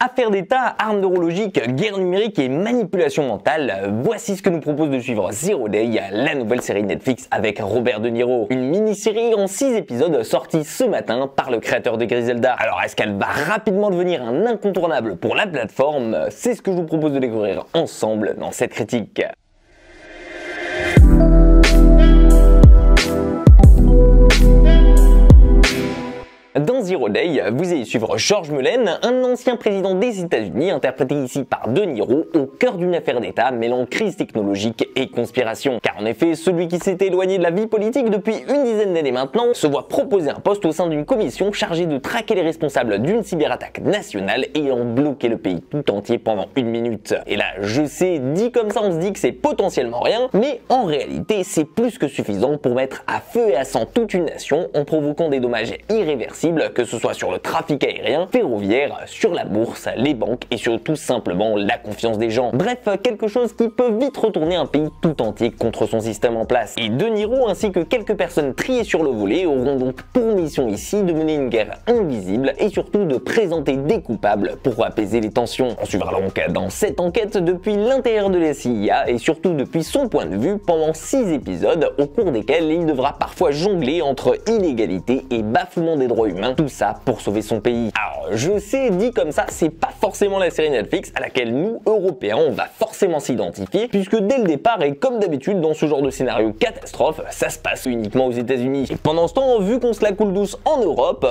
Affaires d'État, armes neurologiques, guerre numérique et manipulation mentale, voici ce que nous propose de suivre Zero Day, la nouvelle série Netflix avec Robert De Niro. Une mini-série en 6 épisodes sortie ce matin par le créateur de Griselda. Alors est-ce qu'elle va rapidement devenir un incontournable pour la plateforme? C'est ce que je vous propose de découvrir ensemble dans cette critique. Dans Zero Day, vous allez suivre George Mullen, un ancien président des États-Unis, interprété ici par De Niro, au cœur d'une affaire d'État mêlant crise technologique et conspiration. Car en effet, celui qui s'était éloigné de la vie politique depuis une dizaine d'années maintenant se voit proposer un poste au sein d'une commission chargée de traquer les responsables d'une cyberattaque nationale ayant bloqué le pays tout entier pendant 1 minute. Et là, je sais, dit comme ça, on se dit que c'est potentiellement rien, mais en réalité, c'est plus que suffisant pour mettre à feu et à sang toute une nation en provoquant des dommages irréversibles, que ce soit sur le trafic aérien, ferroviaire, sur la bourse, les banques et surtout simplement la confiance des gens. Bref, quelque chose qui peut vite retourner un pays tout entier contre son système en place. Et De Niro ainsi que quelques personnes triées sur le volet auront donc pour mission ici de mener une guerre invisible et surtout de présenter des coupables pour apaiser les tensions. On suivra donc dans cette enquête depuis l'intérieur de la CIA et surtout depuis son point de vue pendant 6 épisodes au cours desquels il devra parfois jongler entre illégalité et bafouement des droits humains, tout ça pour sauver son pays. Alors je sais, dit comme ça, c'est pas forcément la série Netflix à laquelle nous, Européens, on va forcément s'identifier, puisque dès le départ, et comme d'habitude dans ce genre de scénario catastrophe, ça se passe uniquement aux États-Unis. Et pendant ce temps, vu qu'on se la coule douce en Europe,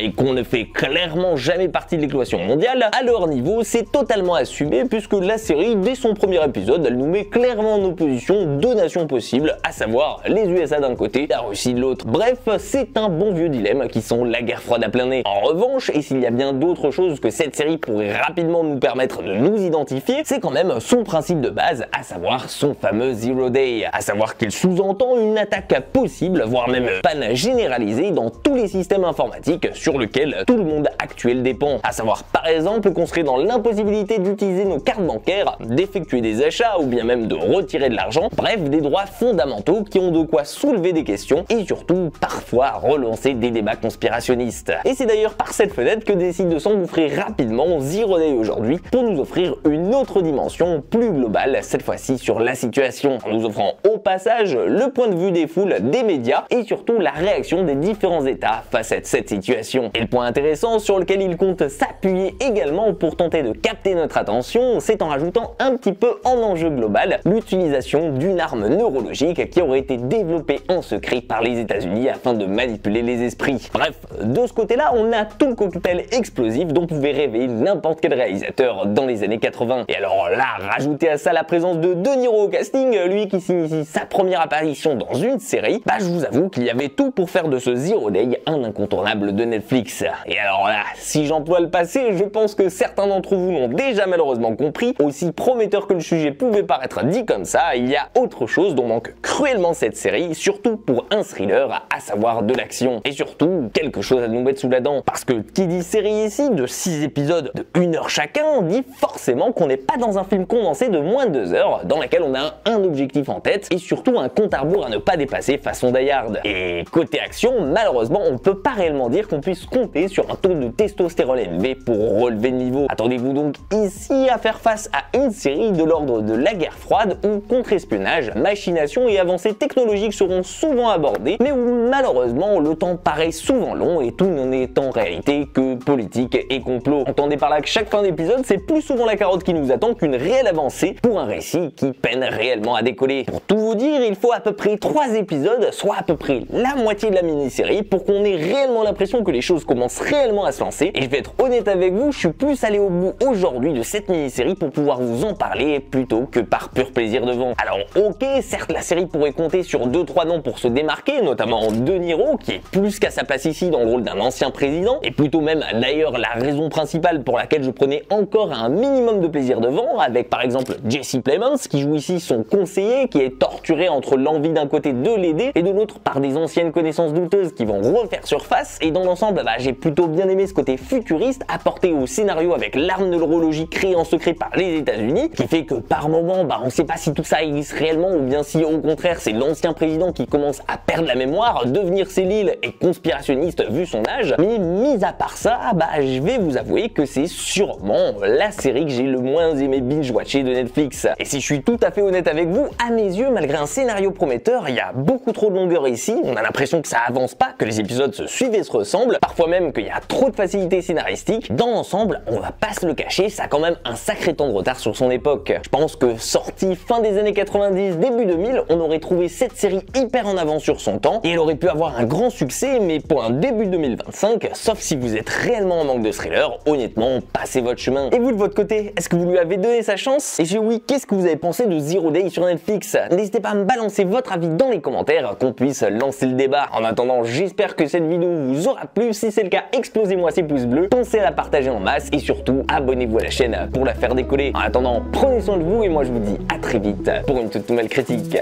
et qu'on ne fait clairement jamais partie de l'équation mondiale, à leur niveau, c'est totalement assumé, puisque la série, dès son premier épisode, elle nous met clairement en opposition deux nations possibles, à savoir les USA d'un côté, la Russie de l'autre. Bref, c'est un bon vieux dilemme qui sont la guerre froide à plein nez. En revanche, et s'il y a bien d'autres choses que cette série pourrait rapidement nous permettre de nous identifier, c'est quand même son principe de base, à savoir son fameux Zero Day, à savoir qu'il sous-entend une attaque possible, voire même panne généralisée dans tous les systèmes informatiques sur lesquels tout le monde actuel dépend. À savoir par exemple qu'on serait dans l'impossibilité d'utiliser nos cartes bancaires, d'effectuer des achats ou bien même de retirer de l'argent, bref des droits fondamentaux qui ont de quoi soulever des questions et surtout parfois relancer des débats conspirationnistes. Et c'est d'ailleurs par cette fenêtre que décide de s'engouffrer rapidement Zero Day aujourd'hui pour nous offrir une autre dimension plus globale, cette fois-ci sur la situation, en nous offrant au passage le point de vue des foules, des médias et surtout la réaction des différents États face à cette situation. Et le point intéressant sur lequel il compte s'appuyer également pour tenter de capter notre attention, c'est en rajoutant un petit peu en enjeu global l'utilisation d'une arme neurologique qui aurait été développée en secret par les États-Unis afin de manipuler les esprits. Bref, de ce côté-là, on a tout le cocktail explosif dont pouvait rêver n'importe quel réalisateur dans les années 80. Et alors là, rajoutez à ça la présence de De Niro au casting, lui qui s'initie sa première apparition dans une série, je vous avoue qu'il y avait tout pour faire de ce Zero Day un incontournable de Netflix. Et alors là, si j'emploie le passé, je pense que certains d'entre vous l'ont déjà malheureusement compris, aussi prometteur que le sujet pouvait paraître dit comme ça, il y a autre chose dont manque cruellement cette série, surtout pour un thriller, à savoir de l'action. Et surtout, quelque chose à nous mettre sous la dent. Parce que qui dit série ici, de 6 épisodes de 1 heure chacun, dit forcément qu'on n'est pas dans un film condensé de moins de 2 heures, dans lequel on a un objectif en tête, et surtout un compte à rebours à ne pas dépasser façon Die Hard. Et côté action, malheureusement, on peut pas réellement dire qu'on puisse compter sur un taux de testostérone élevé pour relever le niveau. Attendez-vous donc ici à faire face à une série de l'ordre de la guerre froide où contre-espionnage, machination et avancées technologiques seront souvent abordées, mais où malheureusement le temps paraît souvent long et tout n'en est en réalité que politique et complot. Entendez par là que chaque fin d'épisode, c'est plus souvent la carotte qui nous attend qu'une réelle avancée pour un récit qui peine réellement à décoller. Pour tout vous dire, il faut à peu près 3 épisodes, soit à peu près la moitié de la mini-série, pour qu'on ait réellement l'impression que les choses commencent réellement à se lancer. Et je vais être honnête avec vous, je suis plus allé au bout aujourd'hui de cette mini-série pour pouvoir vous en parler plutôt que par pur plaisir devant. Alors ok, certes la série pourrait compter sur 2-3 noms pour se démarquer, notamment De Niro, qui est plus qu'à sa place ici dans le rôle d'un ancien président, et plutôt même d'ailleurs la raison principale pour laquelle je prenais encore un minimum de plaisir devant, avec par exemple Jesse Plemons qui joue ici son conseiller, qui est torturé entre l'envie d'un côté de l'aider et de l'autre par des anciennes connaissances douteuses qui vont refaire surface. Et dans l'ensemble, j'ai plutôt bien aimé ce côté futuriste apporté au scénario avec l'arme neurologique créée en secret par les États-Unis, qui fait que par moment, on sait pas si tout ça existe réellement ou bien si au contraire c'est l'ancien président qui commence à perdre la mémoire, devenir sénile et conspirationniste vu son âge, mais mis à part ça, je vais vous avouer que c'est sûrement la série que j'ai le moins aimé binge-watcher de Netflix. Et si je suis tout à fait honnête avec vous, à mes yeux, malgré un scénario prometteur, il y a beaucoup trop de longueur ici, on a l'impression que ça avance pas, que les épisodes se suivent et se ressemblent, parfois même qu'il y a trop de facilité scénaristique. Dans l'ensemble, on va pas se le cacher, ça a quand même un sacré temps de retard sur son époque. Je pense que sortie fin des années 90, début 2000, on aurait trouvé cette série hyper en avance sur son temps, et elle aurait pu avoir un grand succès, mais pour un début 2025, sauf si vous êtes réellement en manque de thriller, honnêtement, passez votre chemin. Et vous de votre côté, est-ce que vous lui avez donné sa chance? Et si oui, qu'est-ce que vous avez pensé de Zero Day sur Netflix? N'hésitez pas à me balancer votre avis dans les commentaires, qu'on puisse lancer le débat. En attendant, j'espère que cette vidéo vous aura plu. Si c'est le cas, explosez-moi ces pouces bleus, pensez à la partager en masse et surtout, abonnez-vous à la chaîne pour la faire décoller. En attendant, prenez soin de vous et moi je vous dis à très vite pour une toute nouvelle critique.